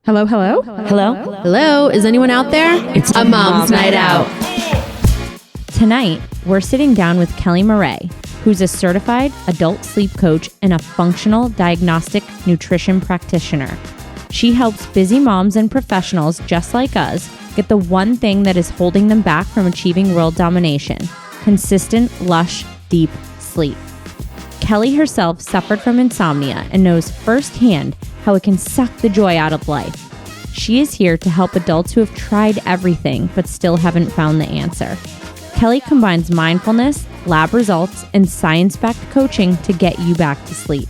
Hello, hello? Hello? Hello? Is anyone out there? It's a mom's night out. Tonight, we're sitting down with Kelly Murray, who's a certified adult sleep coach and a functional diagnostic nutrition practitioner. She helps busy moms and professionals just like us get the one thing that is holding them back from achieving world domination: consistent, lush, deep sleep. Kelly herself suffered from insomnia and knows firsthand how it can suck the joy out of life. She is here to help adults who have tried everything but still haven't found the answer. Kelly combines mindfulness, lab results, and science-backed coaching to get you back to sleep.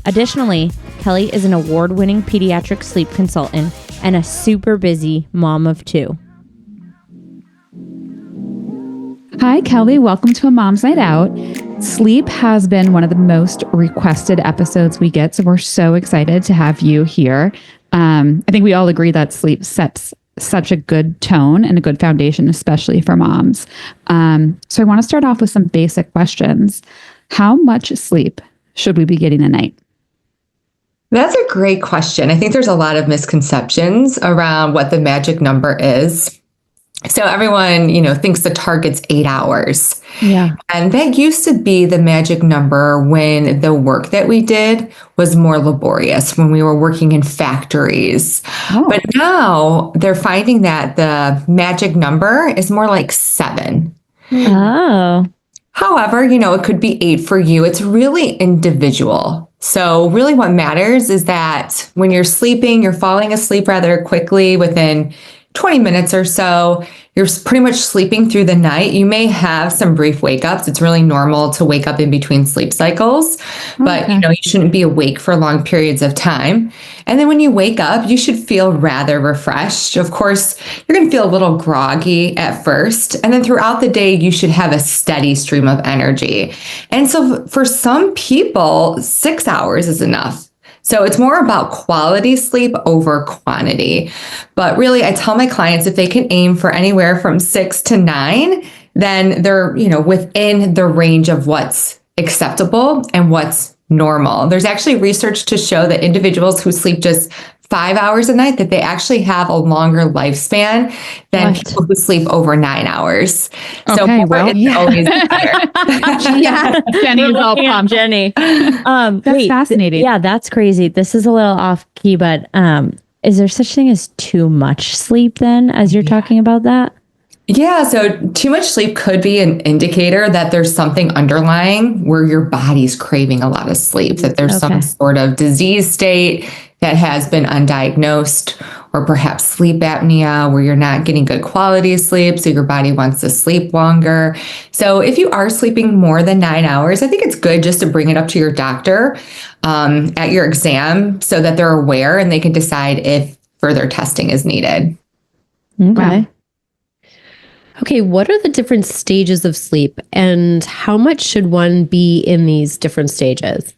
Additionally, Kelly is an award-winning pediatric sleep consultant and a super busy mom of two. Hi, Kelly. Welcome to A Mom's Night Out. Sleep has been one of the most requested episodes we get, so we're so excited to have you here. I think we all agree that sleep sets such a good tone and a good foundation, especially for moms. So I want to start off with some basic questions. How much sleep should we be getting a night? That's a great question. I think there's a lot of misconceptions around what the magic number is. So everyone, thinks the target's 8 hours. Yeah. And that used to be the magic number when the work that we did was more laborious, when we were working in factories. Oh. But now they're finding that the magic number is more like 7. Oh. However, it could be 8 for you. It's really individual. So really what matters is that when you're sleeping, you're falling asleep rather quickly within 20 minutes or so. You're pretty much sleeping through the night. You may have some brief wake ups. It's really normal to wake up in between sleep cycles, but you shouldn't be awake for long periods of time. And then when you wake up, you should feel rather refreshed. Of course, you're going to feel a little groggy at first, and then throughout the day, you should have a steady stream of energy. And so for some people, 6 hours is enough. So it's more about quality sleep over quantity. But really, I tell my clients if they can aim for anywhere from 6 to 9, then they're, within the range of what's acceptable and what's normal. There's actually research to show that individuals who sleep just 5 hours a night, that they actually have a longer lifespan than people who sleep over 9 hours. So always better. Yeah, Jenny's all pumped. Jenny. That's fascinating. Yeah, that's crazy. This is a little off key, but is there such thing as too much sleep then, as you're talking about that? Yeah, so too much sleep could be an indicator that there's something underlying where your body's craving a lot of sleep, that there's some sort of disease state that has been undiagnosed, or perhaps sleep apnea where you're not getting good quality sleep, so your body wants to sleep longer. So if you are sleeping more than 9 hours, I think it's good just to bring it up to your doctor at your exam so that they're aware and they can decide if further testing is needed. Okay. Wow. Okay, what are the different stages of sleep and how much should one be in these different stages?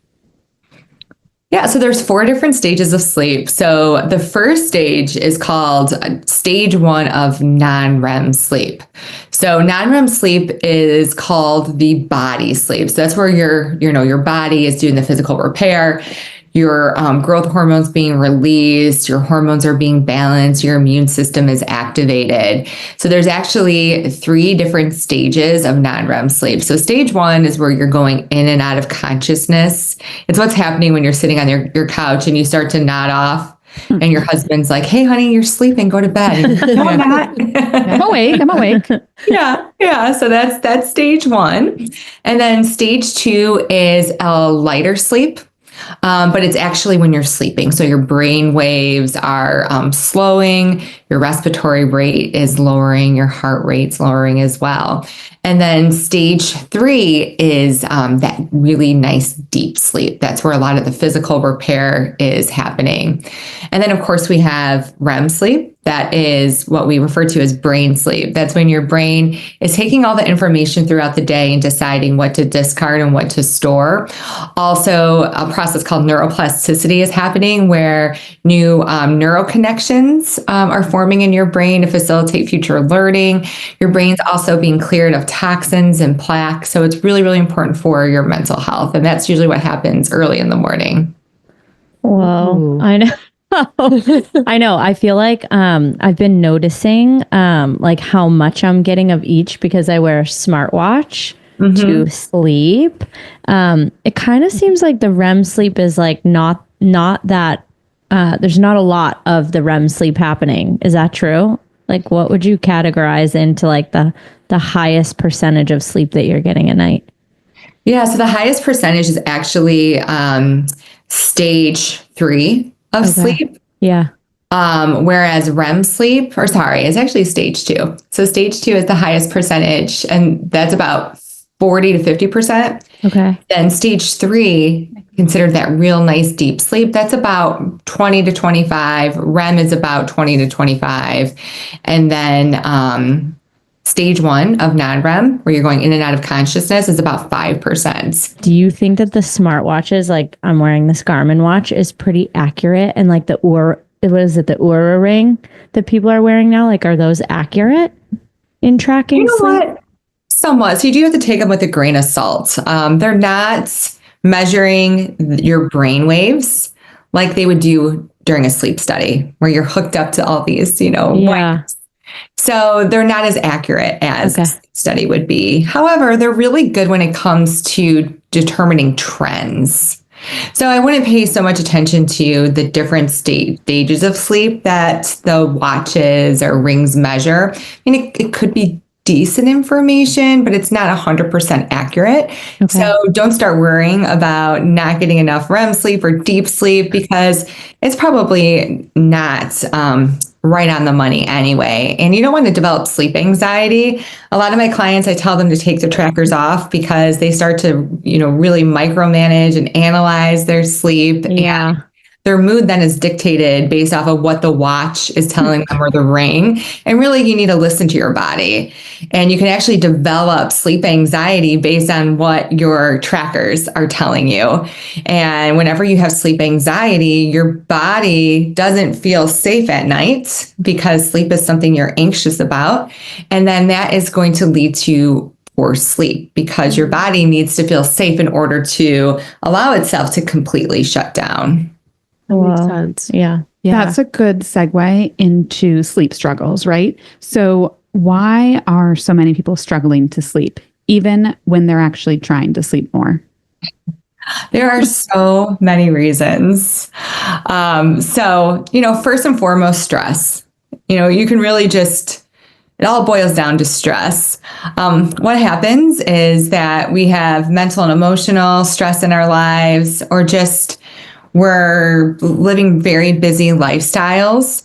Yeah, so there's 4 different stages of sleep. So the first stage is called stage 1 of non-REM sleep. So non-REM sleep is called the body sleep. So that's where your body is doing the physical repair. Your growth hormones being released, your hormones are being balanced, your immune system is activated. So there's actually 3 different stages of non-REM sleep. So stage 1 is where you're going in and out of consciousness. It's what's happening when you're sitting on your couch and you start to nod off. And your husband's like, "Hey, honey, you're sleeping. Go to bed." No, I'm not. I'm awake. Yeah. So that's stage 1. And then stage 2 is a lighter sleep. But it's actually when you're sleeping. So your brain waves are slowing, your respiratory rate is lowering, your heart rate's lowering as well. And then stage 3 is that really nice deep sleep. That's where a lot of the physical repair is happening. And then, of course, we have REM sleep. That is what we refer to as brain sleep. That's when your brain is taking all the information throughout the day and deciding what to discard and what to store. Also, a process called neuroplasticity is happening where new neural connections are forming in your brain to facilitate future learning. Your brain's also being cleared of toxins and plaque. So it's really, really important for your mental health. And that's usually what happens early in the morning. Whoa, I know. I know. I feel like I've been noticing like how much I'm getting of each because I wear a smartwatch to sleep. It kind of seems like the REM sleep is like not that there's not a lot of the REM sleep happening. Is that true? Like what would you categorize into like the highest percentage of sleep that you're getting at night? Yeah, so the highest percentage is actually stage 3 of sleep. Yeah. Whereas REM sleep, or sorry, is actually stage 2. So stage 2 is the highest percentage, and that's about 40 to 50%. Okay. Then stage 3, considered that real nice deep sleep, that's about 20 to 25. REM is about 20 to 25. And then stage 1 of non-REM, where you're going in and out of consciousness, is about 5%. Do you think that the smartwatches, like I'm wearing this Garmin watch, is pretty accurate? And like the what is it, the Oura ring that people are wearing now? Like, are those accurate in tracking You know sleep? what? Somewhat. So you do have to take them with a grain of salt. They're not measuring your brain waves like they would do during a sleep study, where you're hooked up to all these, Yeah. wires. So they're not as accurate as a study would be. However, they're really good when it comes to determining trends. So I wouldn't pay so much attention to the different stages of sleep that the watches or rings measure. I mean, it could be decent information, but it's not 100% accurate. Okay. So don't start worrying about not getting enough REM sleep or deep sleep, because it's probably not right on the money anyway. And you don't want to develop sleep anxiety. A lot of my clients, I tell them to take the trackers off because they start to, really micromanage and analyze their sleep. Yeah. And their mood then is dictated based off of what the watch is telling them or the ring. And really, you need to listen to your body. And you can actually develop sleep anxiety based on what your trackers are telling you. And whenever you have sleep anxiety, your body doesn't feel safe at night because sleep is something you're anxious about. And then that is going to lead to poor sleep because your body needs to feel safe in order to allow itself to completely shut down. That makes sense. Yeah. That's a good segue into sleep struggles, right? So why are so many people struggling to sleep, even when they're actually trying to sleep more? There are so many reasons. First and foremost, stress. You can really it all boils down to stress. What happens is that we have mental and emotional stress in our lives, or just we're living very busy lifestyles,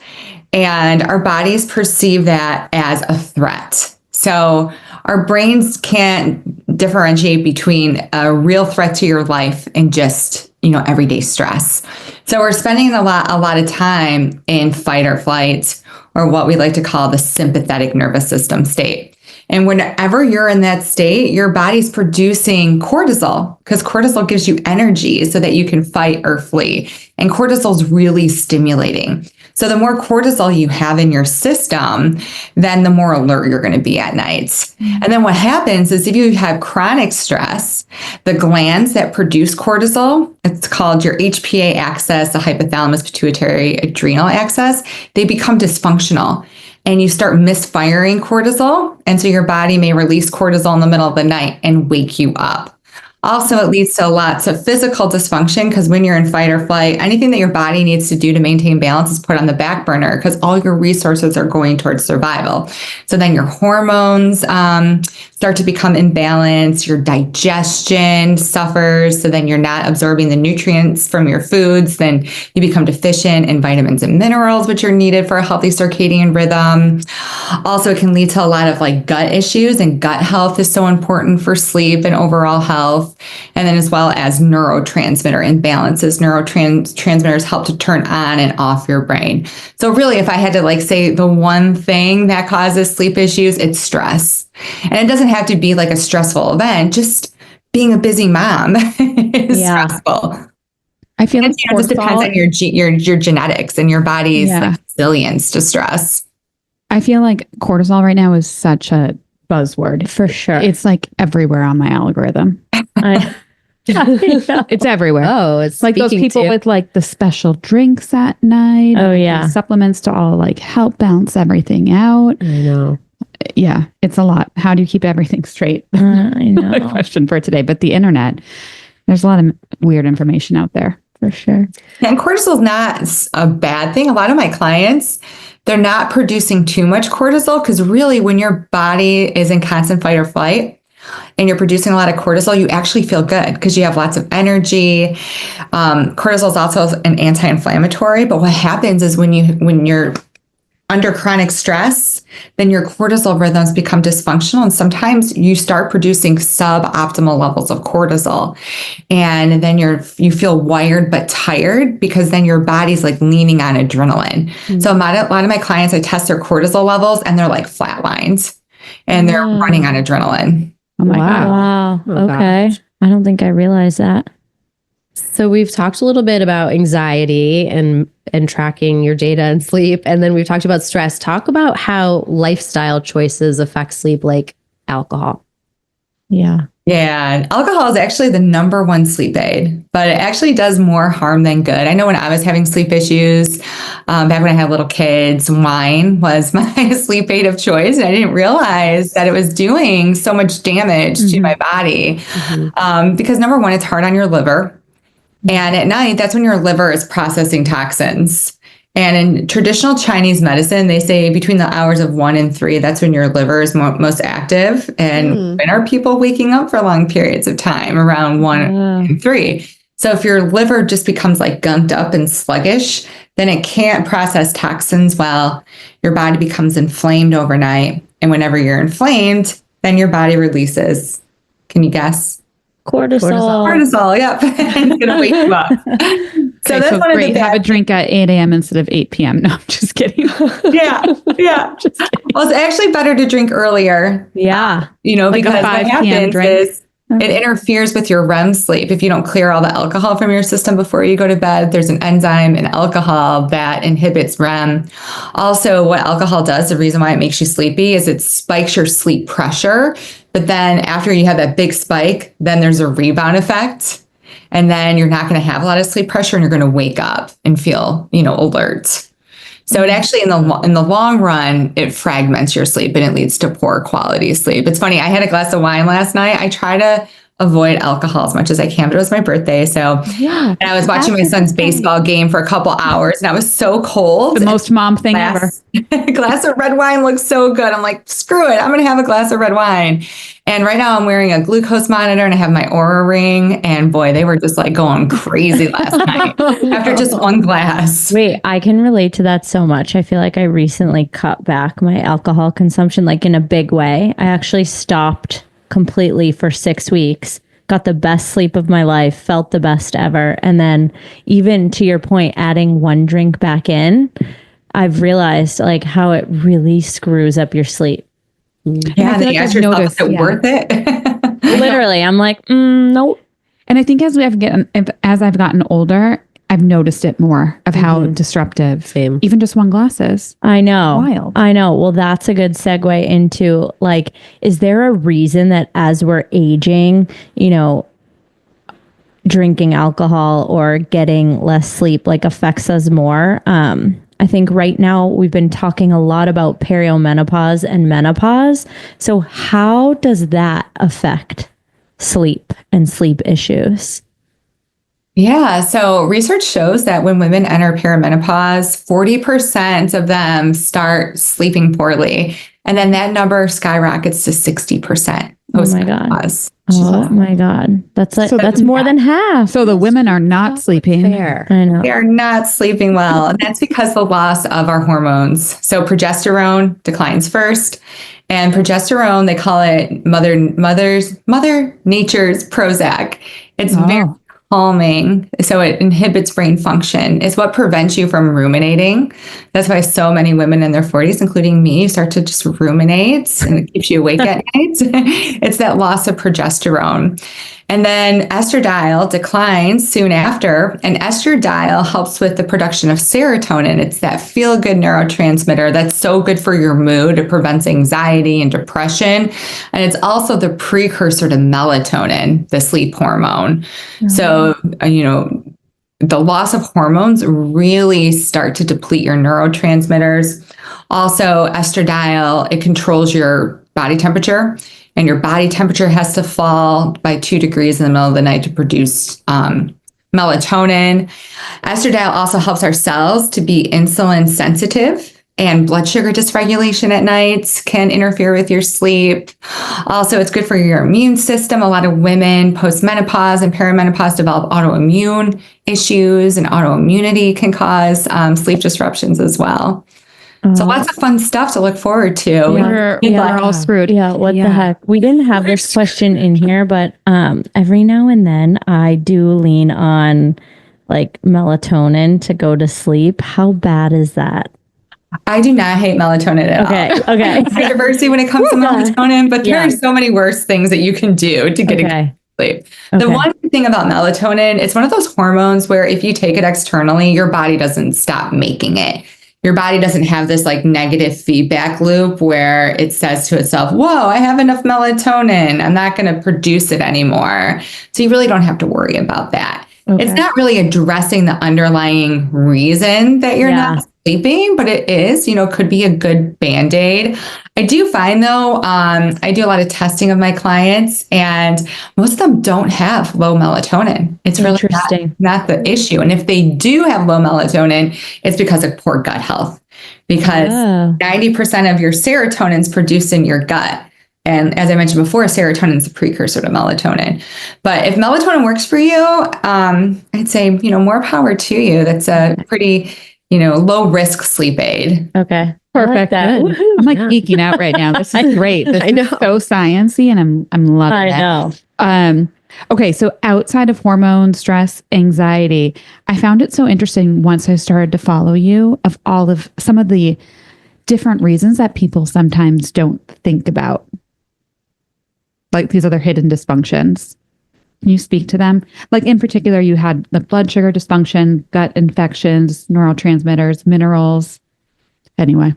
and our bodies perceive that as a threat. So our brains can't differentiate between a real threat to your life and just, everyday stress. So we're spending a lot of time in fight or flight, or what we like to call the sympathetic nervous system state. And whenever you're in that state, your body's producing cortisol, because cortisol gives you energy so that you can fight or flee. And cortisol is really stimulating. So the more cortisol you have in your system, then the more alert you're going to be at night. Mm-hmm. And then what happens is if you have chronic stress, the glands that produce cortisol, it's called your HPA axis, the hypothalamus pituitary adrenal axis, they become dysfunctional. And you start misfiring cortisol. And so your body may release cortisol in the middle of the night and wake you up. Also, it leads to lots of physical dysfunction, because when you're in fight or flight, anything that your body needs to do to maintain balance is put on the back burner because all your resources are going towards survival. So then your hormones start to become imbalanced, your digestion suffers, so then you're not absorbing the nutrients from your foods, then you become deficient in vitamins and minerals, which are needed for a healthy circadian rhythm. Also, it can lead to a lot of gut issues, and gut health is so important for sleep and overall health. And then as well as neurotransmitter imbalances. Neurotransmitters help to turn on and off your brain. So really, if I had to say the one thing that causes sleep issues, it's stress. And it doesn't have to be a stressful event. Just being a busy mom is stressful. I feel like it just depends on your genetics and your body's resilience to stress. I feel like cortisol right now is such a buzzword. For sure. It's everywhere on my algorithm. It's everywhere. Oh, it's like those people with like the special drinks at night. Oh, yeah. Supplements to all like help balance everything out. I know. Yeah, it's a lot. How do you keep everything straight? I know. A question for today. But the internet, there's a lot of weird information out there for sure. And cortisol is not a bad thing. A lot of my clients, they're not producing too much cortisol because really when your body is in constant fight or flight and you're producing a lot of cortisol, you actually feel good because you have lots of energy. Cortisol is also an anti-inflammatory, but what happens is when you're under chronic stress, then your cortisol rhythms become dysfunctional. And sometimes you start producing suboptimal levels of cortisol. And then you feel wired but tired because then your body's like leaning on adrenaline. Mm-hmm. So a lot of my clients, I test their cortisol levels and they're like flat lines and they're running on adrenaline. Oh my God. Wow. Oh, okay. gosh. I don't think I realized that. So we've talked a little bit about anxiety and tracking your data and sleep. And then we've talked about stress. Talk about how lifestyle choices affect sleep, like alcohol. Yeah. Yeah, alcohol is actually the number one sleep aid, but it actually does more harm than good. I know when I was having sleep issues, back when I had little kids, wine was my sleep aid of choice. And I didn't realize that it was doing so much damage to my body. Because number one, it's hard on your liver. And at night, that's when your liver is processing toxins. And in traditional Chinese medicine, they say between the hours of 1 and 3, that's when your liver is most active. And when are people waking up for long periods of time around 1 and 3? So if your liver just becomes like gunked up and sluggish, then it can't process toxins well. Your body becomes inflamed overnight. And whenever you're inflamed, then your body releases. Can you guess? Cortisol. Yep. It's going to wake you up. So Okay, that's one great. of the Have a drink at 8 a.m. instead of 8 p.m. No, I'm just kidding. Yeah. Just kidding. Well, it's actually better to drink earlier. Yeah. Like a Because 5 what p.m. happens drink? is it interferes with your REM sleep. If you don't clear all the alcohol from your system before you go to bed, there's an enzyme in alcohol that inhibits REM. Also, what alcohol does, the reason why it makes you sleepy is it spikes your sleep pressure. But then after you have that big spike, then there's a rebound effect. And then you're not going to have a lot of sleep pressure and you're going to wake up and feel, alert. So it actually, in the long run, it fragments your sleep and it leads to poor quality sleep. It's funny. I had a glass of wine last night. I try to avoid alcohol as much as I can, but it was my birthday. So and I was watching my son's baseball game for a couple hours and I was so cold. The most mom thing ever. A glass of red wine looks so good. I'm like, screw it. I'm going to have a glass of red wine. And right now I'm wearing a glucose monitor and I have my Oura ring. And boy, they were just like going crazy last night after just one glass. Wait, I can relate to that so much. I feel like I recently cut back my alcohol consumption, like in a big way. I actually stopped completely for 6 weeks, got the best sleep of my life, felt the best ever. And then even to your point, adding one drink back in, I've realized like how it really screws up your sleep. Yeah, then you ask yourself, is it worth it? Literally, I'm like, nope. And I think as I've gotten older, I've noticed it more of how disruptive even just one glass is. I know. Wild. I know. Well, that's a good segue into like, is there a reason that as we're aging, drinking alcohol or getting less sleep like affects us more? I think right now we've been talking a lot about perimenopause and menopause. So how does that affect sleep and sleep issues? Yeah. So research shows that when women enter perimenopause, 40% of them start sleeping poorly. And then that number skyrockets to 60%. Oh my God. Oh my God. That's more than half. So the women are not sleeping. Fair. I know. They are not sleeping well. And that's because the loss of our hormones. So progesterone declines first. And progesterone, they call it Mother Nature's Prozac. It's very calming. So it inhibits brain function. It's what prevents you from ruminating. That's why so many women in their 40s, including me, start to just ruminate and it keeps you awake at night. It's that loss of progesterone. And then estradiol declines soon after. And estradiol helps with the production of serotonin. It's that feel-good neurotransmitter that's so good for your mood. It prevents anxiety and depression. And it's also the precursor to melatonin, the sleep hormone. So, the loss of hormones really start to deplete your neurotransmitters. Also, estradiol, it controls your body temperature, and your body temperature has to fall by 2 degrees in the middle of the night to produce melatonin. Estradiol also helps our cells to be insulin sensitive, and blood sugar dysregulation at night can interfere with your sleep. Also, it's good for your immune system. A lot of women post-menopause and perimenopause develop autoimmune issues, and autoimmunity can cause sleep disruptions as well. So lots of fun stuff to look forward to. We're all screwed. Yeah, what the heck? We didn't have this question in here, but every now and then I do lean on like melatonin to go to sleep. How bad is that? I do not hate melatonin at all. Okay. Controversy when it comes to melatonin, but there are so many worse things that you can do to get a good sleep. The one thing about melatonin, it's one of those hormones where if you take it externally, your body doesn't stop making it. Your body doesn't have this like negative feedback loop where it says to itself, whoa, I have enough melatonin. I'm not going to produce it anymore. So you really don't have to worry about that. It's not really addressing the underlying reason that you're not sleeping, but it is, could be a good Band-Aid. I do find though, I do a lot of testing of my clients, and most of them don't have low melatonin. It's really not the issue. And if they do have low melatonin, it's because of poor gut health, because 90% of your serotonin is produced in your gut. And as I mentioned before, serotonin is a precursor to melatonin. But if melatonin works for you, I'd say, more power to you. That's a pretty, low risk sleep aid. Okay. Perfect. I'm like geeking out right now. This is great. This is so sciencey, and I'm loving it. I know. Okay. So outside of hormones, stress, anxiety, I found it so interesting once I started to follow you of all of some of the different reasons that people sometimes don't think about, like these other hidden dysfunctions. Can you speak to them? Like in particular, you had the blood sugar dysfunction, gut infections, neurotransmitters, minerals. Anyway.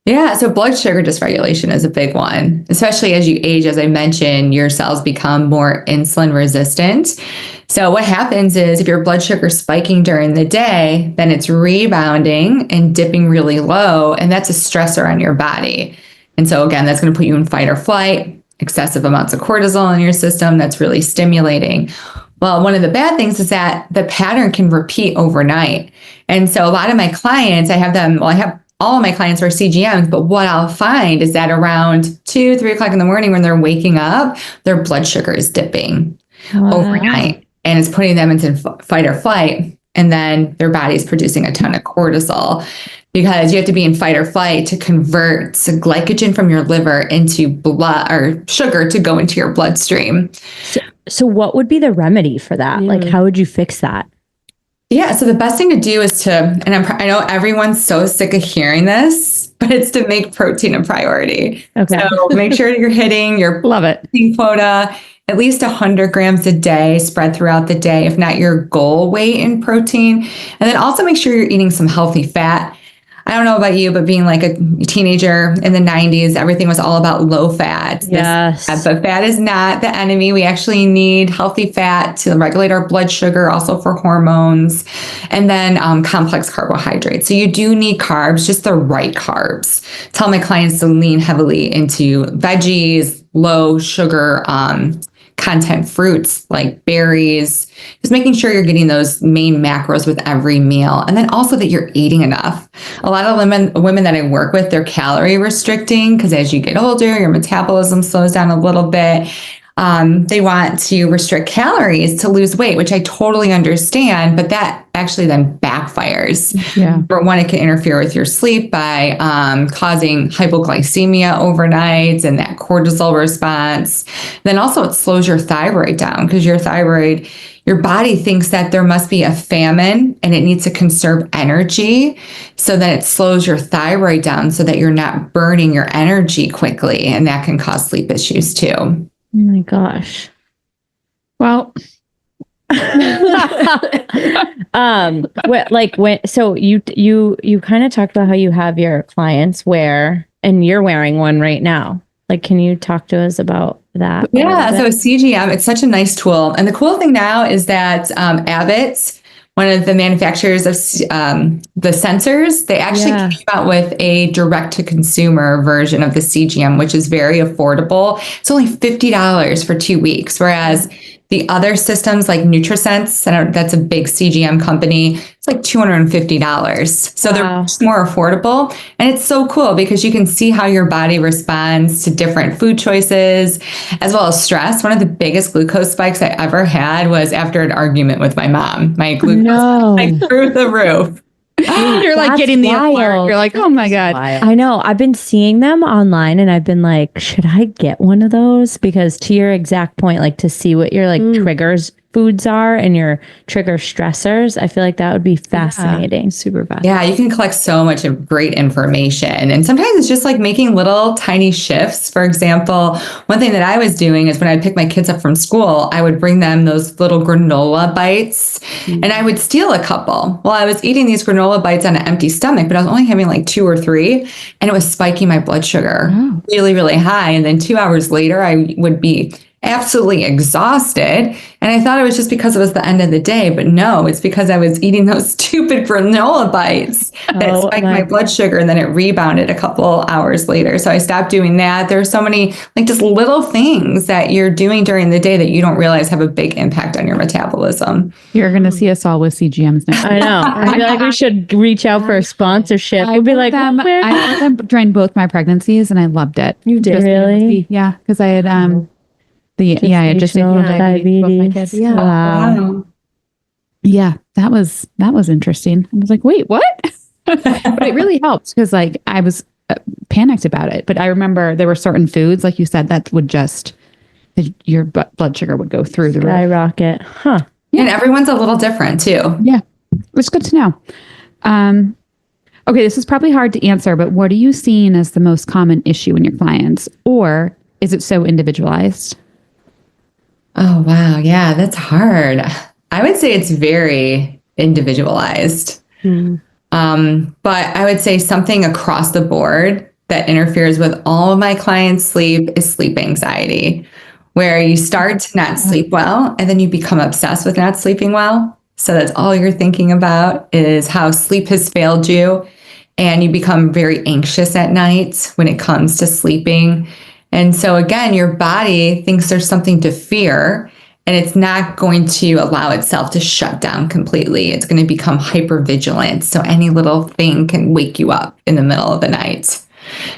Yeah. So blood sugar dysregulation is a big one, especially as you age. As I mentioned, your cells become more insulin resistant. So what happens is if your blood sugar is spiking during the day, then it's rebounding and dipping really low. And that's a stressor on your body. And so again, that's going to put you in fight or flight. Excessive amounts of cortisol in your system, that's really stimulating. Well, one of the bad things is that the pattern can repeat overnight. And so a lot of my clients, I have all of my clients are CGMs, but what I'll find is that around 2, 3 o'clock in the morning when they're waking up, their blood sugar is dipping overnight, and it's putting them into fight or flight. And then their body's producing a ton of cortisol, because you have to be in fight or flight to convert glycogen from your liver into blood or sugar to go into your bloodstream. So what would be the remedy for that? Like, how would you fix that? Yeah. So the best thing to do is I know everyone's so sick of hearing this, but it's to make protein a priority. Okay. So make sure you're hitting your protein quota, at least 100 grams a day spread throughout the day, if not your goal weight in protein. And then also make sure you're eating some healthy fat. I don't know about you, but being like a teenager in the 90s, everything was all about low fat. Yes. But fat is not the enemy. We actually need healthy fat to regulate our blood sugar, also for hormones, and then complex carbohydrates. So you do need carbs, just the right carbs. Tell my clients to lean heavily into veggies, low sugar content fruits like berries, just making sure you're getting those main macros with every meal. And then also that you're eating enough. A lot of women that I work with, they're calorie restricting because as you get older, your metabolism slows down a little bit. They want to restrict calories to lose weight, which I totally understand, but that actually then backfires. Yeah. For one, it can interfere with your sleep by causing hypoglycemia overnight and that cortisol response. Then also it slows your thyroid down because your body thinks that there must be a famine and it needs to conserve energy. So then it slows your thyroid down so that you're not burning your energy quickly. And that can cause sleep issues too. Oh my gosh. Well, so you kind of talked about how you have your clients wear, and you're wearing one right now. Like, can you talk to us about that? Yeah, so CGM, it's such a nice tool. And the cool thing now is that Abbott, one of the manufacturers of the sensors, they actually came out with a direct-to-consumer version of the CGM, which is very affordable. It's only $50 for 2 weeks, whereas the other systems like Nutrisense, and that's a big CGM company, it's like $250. So they're much more affordable. And it's so cool because you can see how your body responds to different food choices, as well as stress. One of the biggest glucose spikes I ever had was after an argument with my mom. My glucose spiked through the roof. You're like getting the alert. You're like, oh my God. I know. I've been seeing them online and I've been like, should I get one of those? Because to your exact point, like to see what your like triggers foods are and your trigger stressors, I feel like that would be fascinating. Super fast. Yeah, you can collect so much of great information. And sometimes it's just like making little tiny shifts. For example, one thing that I was doing is when I'd pick my kids up from school, I would bring them those little granola bites and I would steal a couple. Well, I was eating these granola bites on an empty stomach, but I was only having like 2 or 3 and it was spiking my blood sugar really, really high. And then 2 hours later, I would be absolutely exhausted. And I thought it was just because it was the end of the day, but no, it's because I was eating those stupid granola bites that spiked my blood sugar and then it rebounded a couple hours later. So I stopped doing that. There are so many like just little things that you're doing during the day that you don't realize have a big impact on your metabolism. You're going to see us all with CGMs now. I know. I feel like we should reach out for a sponsorship. We'd be like, I had them during both my pregnancies and I loved it. You did? Really? Yeah. Because I had, I just diabetes. Yeah. Wow. Yeah, that was interesting. I was like, wait, what? But it really helped because like I was panicked about it. But I remember there were certain foods, like you said, that would just your blood sugar would go through the roof. Skyrocket. Huh. Yeah. And everyone's a little different too. Yeah, it's good to know. Okay, this is probably hard to answer, but what are you seeing as the most common issue in your clients, or is it so individualized? Oh, wow. Yeah, that's hard. I would say it's very individualized. But I would say something across the board that interferes with all of my clients' sleep is sleep anxiety, where you start to not sleep well and then you become obsessed with not sleeping well. So that's all you're thinking about is how sleep has failed you. And you become very anxious at night when it comes to sleeping. And so again, your body thinks there's something to fear and it's not going to allow itself to shut down completely. It's going to become hypervigilant. So any little thing can wake you up in the middle of the night.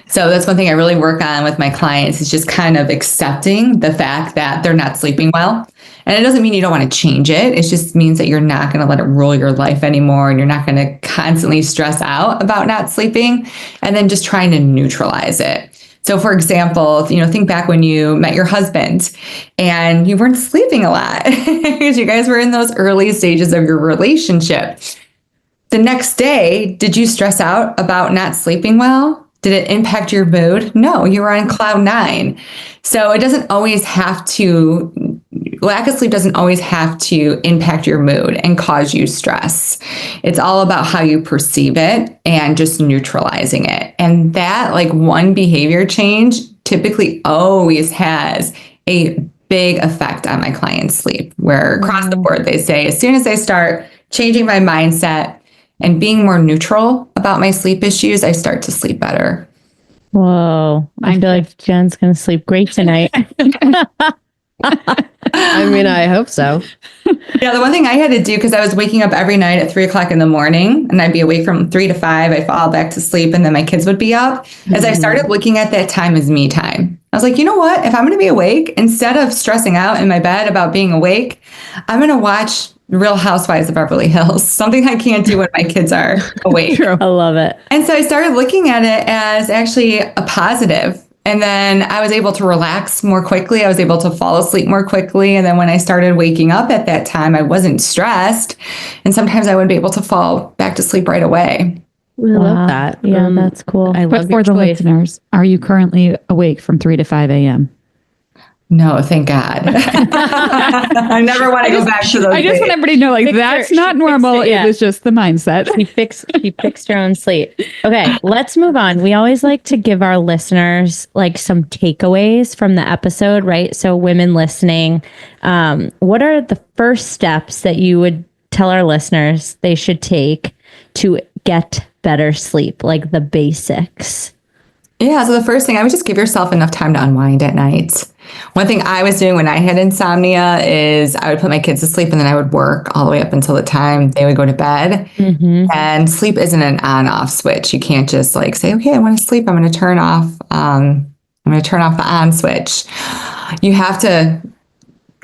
So that's one thing I really work on with my clients is just kind of accepting the fact that they're not sleeping well. And it doesn't mean you don't want to change it. It just means that you're not going to let it rule your life anymore. And you're not going to constantly stress out about not sleeping and then just trying to neutralize it. So for example, think back when you met your husband and you weren't sleeping a lot because you guys were in those early stages of your relationship. The next day, did you stress out about not sleeping well? Did it impact your mood? No, you were on cloud 9. So it doesn't always have to, lack of sleep doesn't always have to impact your mood and cause you stress. It's all about how you perceive it and just neutralizing it. And that like one behavior change typically always has a big effect on my client's sleep, where across the board, they say, as soon as I start changing my mindset and being more neutral about my sleep issues, I start to sleep better. Whoa. I feel like Jen's going to sleep great tonight. I mean, I hope so. Yeah, the one thing I had to do, because I was waking up every night at 3 o'clock in the morning and I'd be awake from 3 to 5, I'd fall back to sleep and then my kids would be up. As I started looking at that time as me time, I was like, you know what? If I'm going to be awake, instead of stressing out in my bed about being awake, I'm going to watch Real Housewives of Beverly Hills, something I can't do when my kids are awake. I love it. And so I started looking at it as actually a positive. And then I was able to relax more quickly. I was able to fall asleep more quickly. And then when I started waking up at that time, I wasn't stressed. And sometimes I would be able to fall back to sleep right away. We love that. Yeah, that's cool. But for the listeners, are you currently awake from 3 to 5 a.m.? No, thank God. I never want to go back to those I just days. want everybody to know, like, that's not normal. It was just the mindset. She fixed her own sleep. Okay, let's move on. We always like to give our listeners like some takeaways from the episode, right? So women listening, what are the first steps that you would tell our listeners they should take to get better sleep, like the basics? Yeah, so the first thing, I would just give yourself enough time to unwind at night. One thing I was doing when I had insomnia is I would put my kids to sleep and then I would work all the way up until the time they would go to bed. And sleep isn't an on-off switch. You can't just like say, okay, I want to sleep. I'm going to turn off. I'm going to turn off the on switch. You have to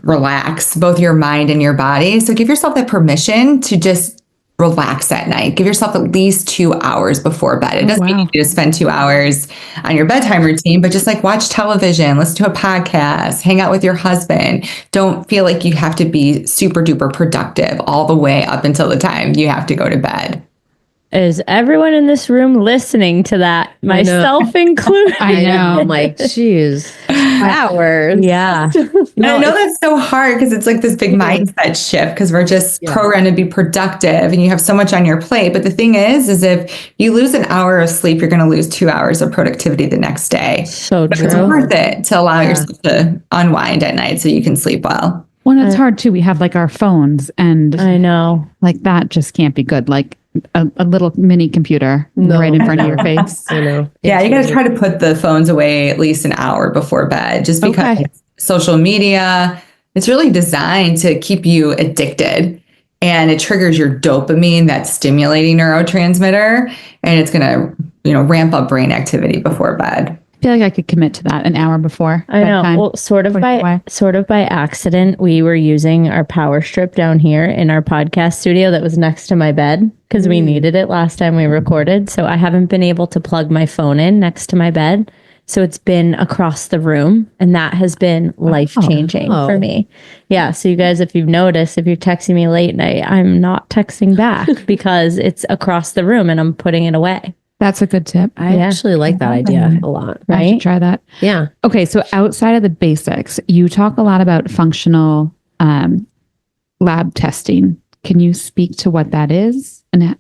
relax both your mind and your body. So give yourself that permission to just relax at night. Give yourself at least 2 hours before bed. It doesn't mean you need to spend 2 hours on your bedtime routine, but just like watch television, listen to a podcast, hang out with your husband. Don't feel like you have to be super duper productive all the way up until the time you have to go to bed. Is everyone in this room listening to that? Myself included. I know. I'm like, geez, hours. Yeah. I know that's so hard because it's like this big mindset shift because we're just programmed to be productive and you have so much on your plate. But the thing is if you lose an hour of sleep, you're going to lose 2 hours of productivity the next day. So but true. it's worth it to allow yourself to unwind at night so you can sleep well. Well, it's hard too. We have like our phones and I know. Like that just can't be good. Like a little mini computer right in front of your face. I know. Yeah, you got to try to put the phones away at least an hour before bed just because social media, it's really designed to keep you addicted and it triggers your dopamine, that stimulating neurotransmitter, and it's going to, ramp up brain activity before bed. I feel like I could commit to that an hour before. I know. bedtime. Well, sort of by accident, we were using our power strip down here in our podcast studio that was next to my bed because we needed it last time we recorded. So I haven't been able to plug my phone in next to my bed. So it's been across the room and that has been life-changing for me. Yeah. So you guys, if you've noticed, if you're texting me late night, I'm not texting back because it's across the room and I'm putting it away. That's a good tip. I actually like that idea a lot. I should try that. Yeah. Okay. So outside of the basics, you talk a lot about functional lab testing. Can you speak to what that is? And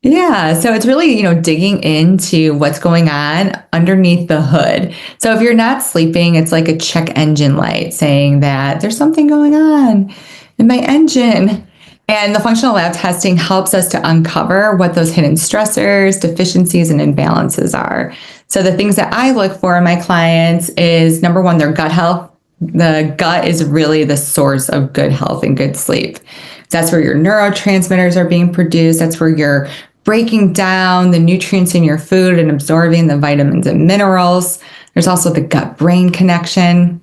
Yeah, so it's really, digging into what's going on underneath the hood. So if you're not sleeping, it's like a check engine light saying that there's something going on in my engine. And the functional lab testing helps us to uncover what those hidden stressors, deficiencies, and imbalances are. So the things that I look for in my clients is, number one, their gut health. The gut is really the source of good health and good sleep. That's where your neurotransmitters are being produced. That's where you're breaking down the nutrients in your food and absorbing the vitamins and minerals. There's also the gut-brain connection.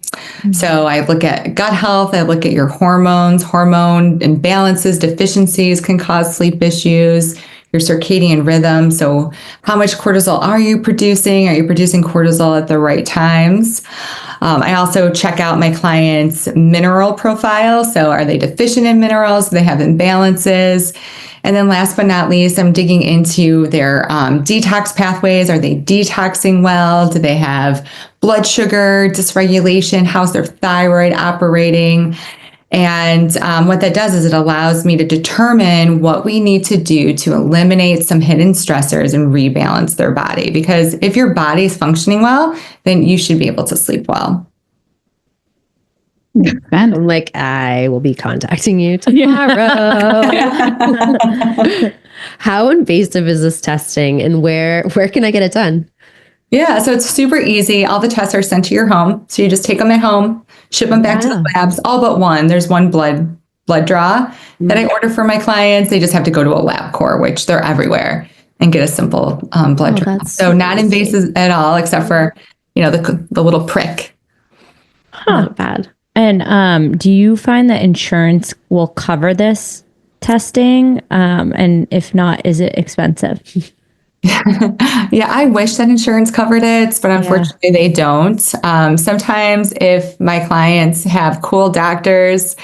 So I look at gut health. I look at your hormones. Hormone imbalances, deficiencies can cause sleep issues. Your circadian rhythm. So how much cortisol are you producing? Are you producing cortisol at the right times? I also check out my clients' mineral profile. So are they deficient in minerals? Do they have imbalances? And then last but not least, I'm digging into their detox pathways. Are they detoxing well? Do they have blood sugar dysregulation? How's their thyroid operating? And what that does is it allows me to determine what we need to do to eliminate some hidden stressors and rebalance their body. Because if your body is functioning well, then you should be able to sleep well. I'm like, I will be contacting you tomorrow. How invasive is this testing and where can I get it done? Yeah, so it's super easy. All the tests are sent to your home. So you just take them at home, ship them back to the labs, all but one. There's one blood draw that I order for my clients. They just have to go to a LabCorp, which they're everywhere, and get a simple blood draw. So not invasive at all, except for, the little prick. Not bad. And do you find that insurance will cover this testing? And if not, is it expensive? Yeah, I wish that insurance covered it, but unfortunately they don't. Sometimes if my clients have cool doctors,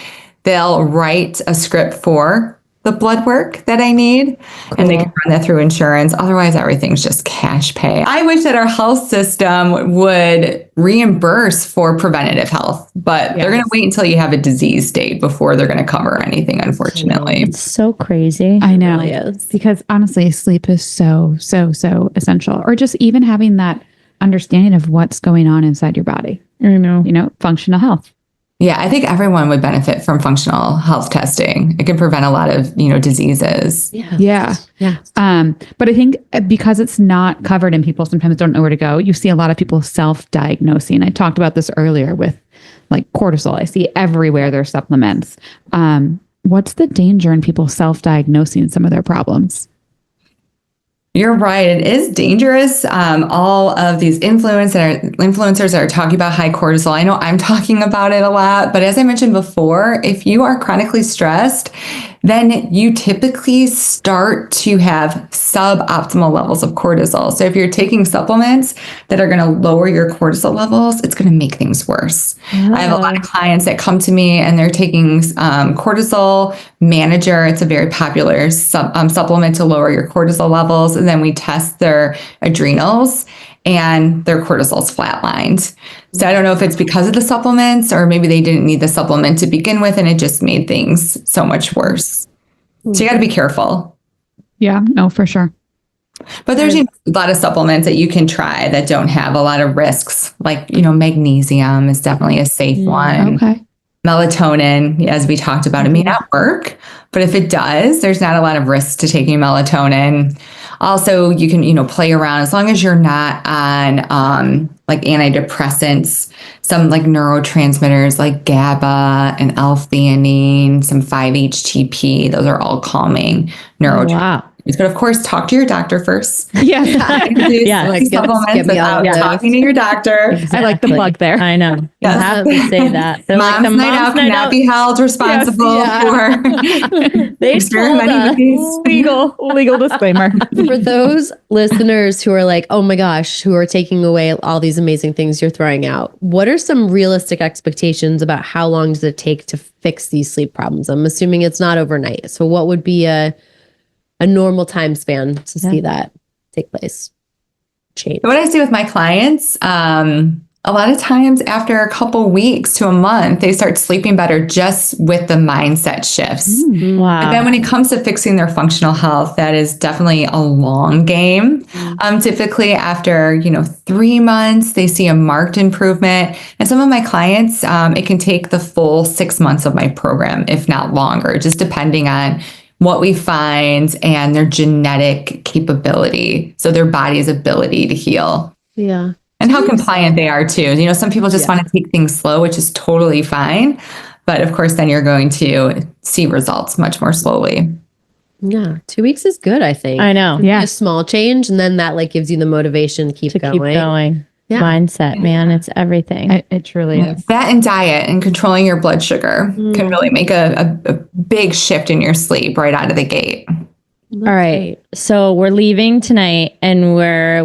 they'll write a script for the blood work that I need, and they can run that through insurance. Otherwise, everything's just cash pay. I wish that our health system would reimburse for preventative health, but they're going to wait until you have a disease state before they're going to cover anything, unfortunately. It's so crazy. I know. It really is. Because honestly, sleep is so essential. Or just even having that understanding of what's going on inside your body. I know. Functional health. Yeah, I think everyone would benefit from functional health testing. It can prevent a lot of, diseases. Yeah. Yeah. But I think because it's not covered and people sometimes don't know where to go, you see a lot of people self-diagnosing. I talked about this earlier with like cortisol. I see everywhere there's supplements. What's the danger in people self-diagnosing some of their problems? You're right. It is dangerous. All of these influencers are talking about high cortisol. I know I'm talking about it a lot, but as I mentioned before, if you are chronically stressed, then you typically start to have suboptimal levels of cortisol. So if you're taking supplements that are going to lower your cortisol levels, it's going to make things worse. I have a lot of clients that come to me and they're taking cortisol manager. It's a very popular supplement to lower your cortisol levels. And then we test their adrenals and their cortisol's flatlined. So I don't know if it's because of the supplements or maybe they didn't need the supplement to begin with and it just made things so much worse. So you got to be careful. Yeah, no, for sure. But there's a lot of supplements that you can try that don't have a lot of risks. Like, magnesium is definitely a safe one. Okay. Melatonin, as we talked about, it may not work, but if it does, there's not a lot of risk to taking melatonin. Also, you can, play around as long as you're not on like antidepressants, some like neurotransmitters like GABA and L-theanine, some 5-HTP. Those are all calming neurotransmitters. Wow. But of course, talk to your doctor first. Yeah. Supplements without talking to your doctor. Exactly. I like the plug there. I know. You Yes. have to say that. They're like, Mom's night out cannot be held responsible for They told us. Legal disclaimer. For those listeners who are like, oh my gosh, who are taking away all these amazing things you're throwing out, what are some realistic expectations about how long does it take to fix these sleep problems? I'm assuming it's not overnight. So what would be a normal time span to see that take place? Change. What I see with my clients, a lot of times after a couple weeks to a month, they start sleeping better just with the mindset shifts. Wow. But then when it comes to fixing their functional health, that is definitely a long game. Typically after, 3 months, they see a marked improvement. And some of my clients, it can take the full 6 months of my program, if not longer, just depending on what we find and their genetic capability. So their body's ability to heal. Yeah. And how compliant they are too. Some people just want to take things slow, which is totally fine. But of course, then you're going to see results much more slowly. Yeah. 2 weeks is good, I think. I know. Yeah. A small change. And then that gives you the motivation to keep going. Yeah. Mindset, man. It's everything. It truly is. That and diet and controlling your blood sugar can really make a big shift in your sleep right out of the gate. All right. So we're leaving tonight and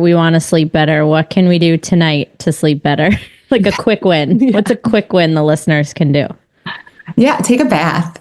we want to sleep better. What can we do tonight to sleep better? Like a quick win. What's a quick win the listeners can do? Yeah, take a bath.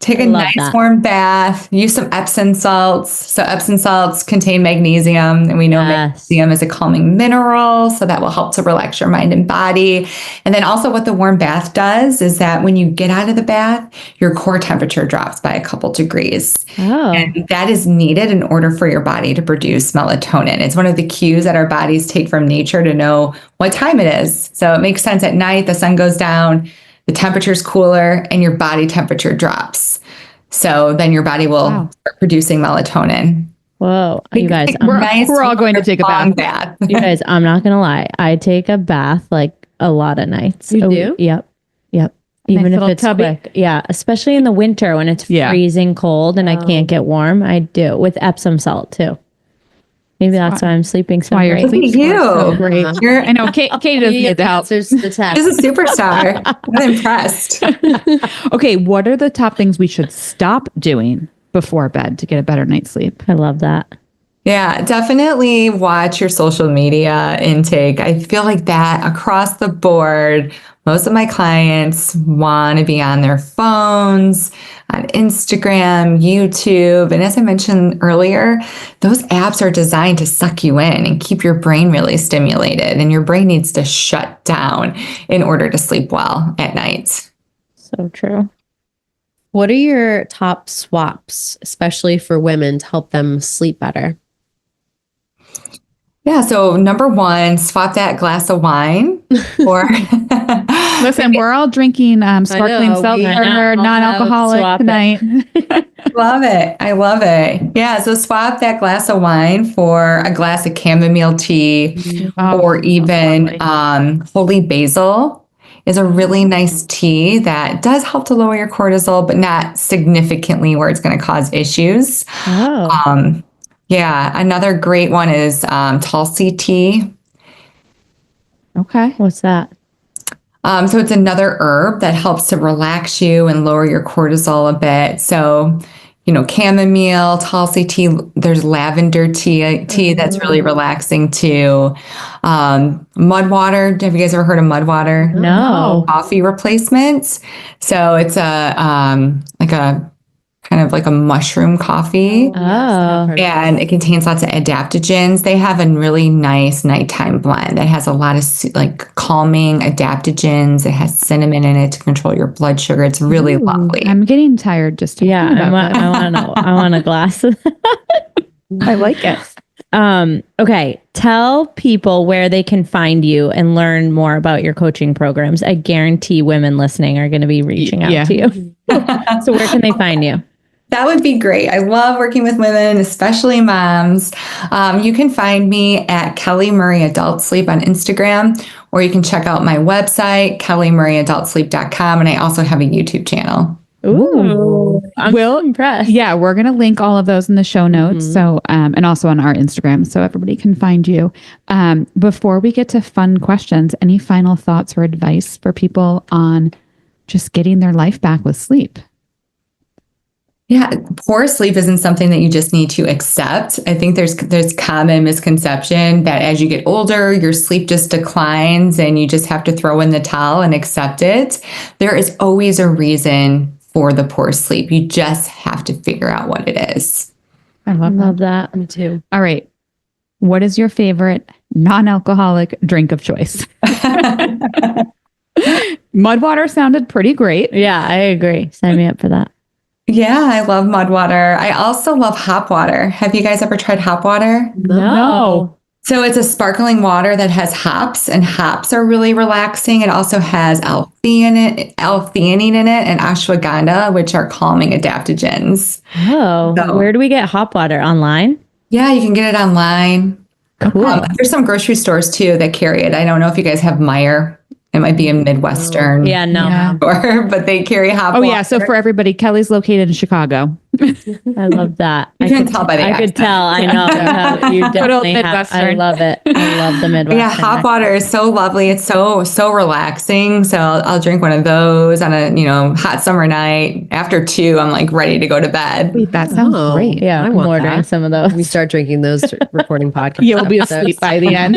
Take a nice warm bath. Use some Epsom salts. So Epsom salts contain magnesium, and we know magnesium is a calming mineral, so that will help to relax your mind and body. And then also what the warm bath does is that when you get out of the bath, your core temperature drops by a couple degrees. And that is needed in order for your body to produce melatonin. It's one of the cues that our bodies take from nature to know what time it is. So it makes sense at night, the sun goes down, the temperature's cooler, and your body temperature drops. So then your body will start producing melatonin. Whoa. You guys, we're all going to take a bath. You guys, I'm not going to lie. I take a bath like a lot of nights. You do? Yep. Even if it's quick. Yeah. Especially in the winter when it's freezing cold and I can't get warm. I do with Epsom salt too. Maybe that's why I'm sleeping so great. Look at you. So great. I know Kate doesn't need the help. There's the test. She's a superstar. I'm impressed. Okay, what are the top things we should stop doing before bed to get a better night's sleep? I love that. Yeah, definitely watch your social media intake. I feel like that across the board, most of my clients want to be on their phones. on Instagram, YouTube. And as I mentioned earlier, those apps are designed to suck you in and keep your brain really stimulated. And your brain needs to shut down in order to sleep well at night. So true. What are your top swaps, especially for women, to help them sleep better? Yeah, so number one, swap that glass of wine for. Listen, we're all drinking sparkling know, seltzer, non-alcoholic swap tonight. Love it. I love it. Yeah, so swap that glass of wine for a glass of chamomile tea or even holy basil is a really nice tea that does help to lower your cortisol, but not significantly where it's going to cause issues. Oh. Yeah, another great one is Tulsi tea. Okay. What's that? So it's another herb that helps to relax you and lower your cortisol a bit. So, chamomile, Tulsi tea, there's lavender tea that's really relaxing too. Mud water. Have you guys ever heard of mud water? No. Coffee replacements. So it's kind of like a mushroom coffee. Oh. And it contains lots of adaptogens. They have a really nice nighttime blend that has a lot of calming adaptogens. It has cinnamon in it to control your blood sugar. It's really lovely. I'm getting tired just talking about that. I want to know. I want a glass. I like it. Okay. Tell people where they can find you and learn more about your coaching programs. I guarantee women listening are going to be reaching out to you. So where can they find you? That would be great. I love working with women, especially moms. You can find me at Kelly Murray Adult Sleep on Instagram, or you can check out my website, kellymurrayadultsleep.com. And I also have a YouTube channel. Ooh. I'm so impressed. Yeah, we're going to link all of those in the show notes. So, and also on our Instagram, so everybody can find you. Before we get to fun questions, any final thoughts or advice for people on just getting their life back with sleep? Yeah, poor sleep isn't something that you just need to accept. I think there's common misconception that as you get older, your sleep just declines and you just have to throw in the towel and accept it. There is always a reason for the poor sleep. You just have to figure out what it is. I love that. Me too. All right. What is your favorite non-alcoholic drink of choice? Mud water sounded pretty great. Yeah, I agree. Sign me up for that. Yeah, I love mud water. I also love hop water. Have you guys ever tried hop water? No. So it's a sparkling water that has hops, and hops are really relaxing. It also has L-theanine in it and ashwagandha, which are calming adaptogens. Oh, So- where do we get hop water? Online? Yeah, you can get it online. Cool. There's some grocery stores too that carry it. I don't know if you guys have Meyer. It might be a Midwestern Yeah, no. Yeah. store, but they carry hop Oh water. yeah. So for everybody, Kelly's located in Chicago. I love that. You can tell by the I could accent. tell. I know. You definitely have. I Midwestern. love it. I love the Midwestern. Yeah, hop water is so lovely. It's so relaxing. So I'll drink one of those on a hot summer night. After 2, I'm like ready to go to bed. Wait, that sounds great. Yeah, I I'm want ordering that. some of those. We start drinking those recording podcasts. You'll be episodes. asleep by the end.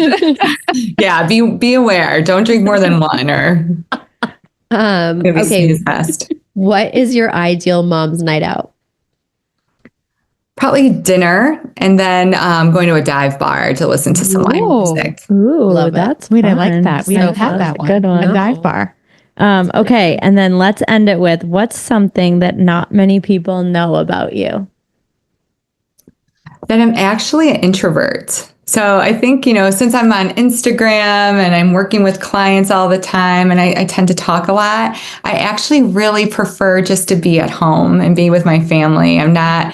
Yeah, be aware. Don't drink more than one, or maybe Okay. snooze fest. What is your ideal mom's night out? Probably dinner, and then going to a dive bar to listen to some live Ooh. music. Ooh, Love it. that's Wait, I fun. like that. We So haven't had fun. that one. Good one. A dive bar. Okay, and then let's end it with what's something that not many people know about you? That I'm actually an introvert. So I think, since I'm on Instagram and I'm working with clients all the time and I tend to talk a lot, I actually really prefer just to be at home and be with my family. I'm not,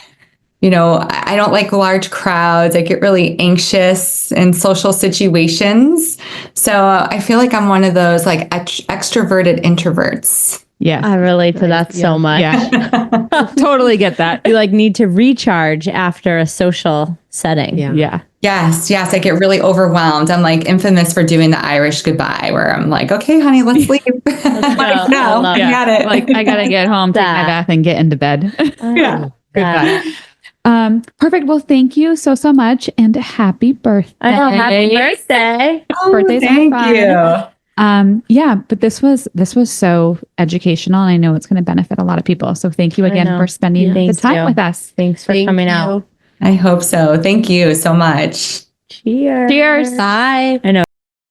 I don't like large crowds. I get really anxious in social situations. So I feel like I'm one of those like extroverted introverts. Yeah. I relate to that so much. Yeah. Totally get that. You need to recharge after a social setting. Yeah. Yeah. Yes, I get really overwhelmed. I'm like infamous for doing the Irish goodbye, where I'm like, okay, honey, let's leave. Like, no, love I got it. Like I gotta get home, take my That. bath, and get into bed. Yeah. Goodbye. Perfect. Well, thank you so much, and happy birthday. I know. Happy birthday. Oh, Birthdays are thank fun. you. Yeah, but this was so educational, and I know it's going to benefit a lot of people. So thank you again for spending the time with us. Thanks for coming out. I hope so. Thank you so much. Cheers. Cheers. Bye. I know.